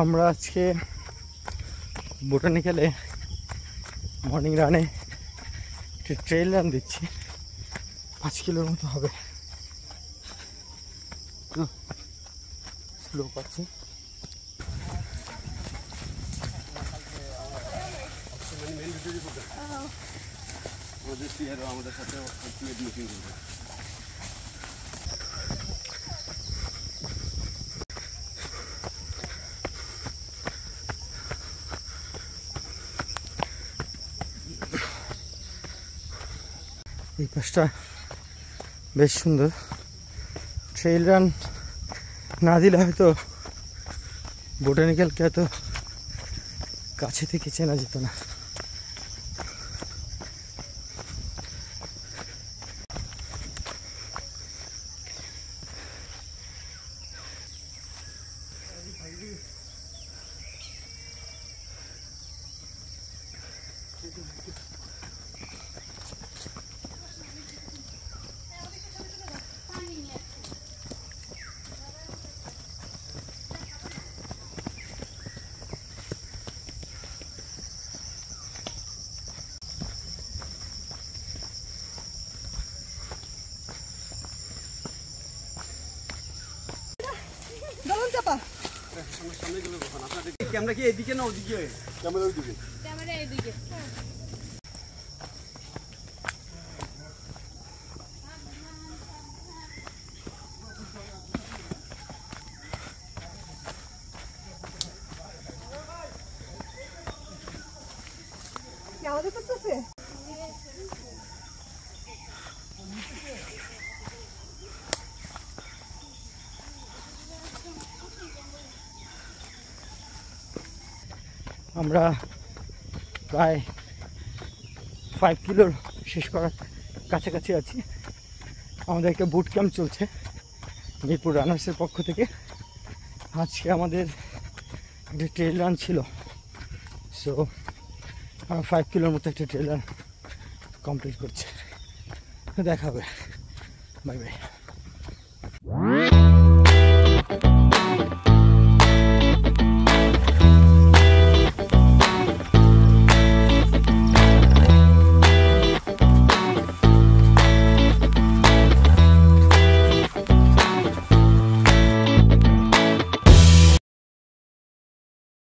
আমরা আজকে বোটানিক্যালে মর্নিং রানে ট্রেল রান দিচ্ছি, 5 কিলোর মতো হবে। স্লো পাচ্ছি। আমাদের সাথে এই পাশটা বেশ সুন্দর। ট্রেল রান না দিলে হয়তো বোটানিক্যালকে এত কাছে থেকে চেনা যেত না। ক্যামেরা কি এদিকে না ওদিকে? ক্যামেরা ওইদিকে। ক্যামেরা এদিকে। কি আওয়াজ করতেছে? আমরা প্রায় 5 কিলোর শেষ করার কাছাকাছি আছি। আমাদের একটা বুট ক্যাম্প চলছে মিরপুর রানার্সের পক্ষ থেকে। আজকে আমাদের একটা ট্রেল রান ছিল, সো আমরা 5 কিলোর মতো একটা ট্রেল রান কমপ্লিট করছি। দেখা হবে, বাই বাই।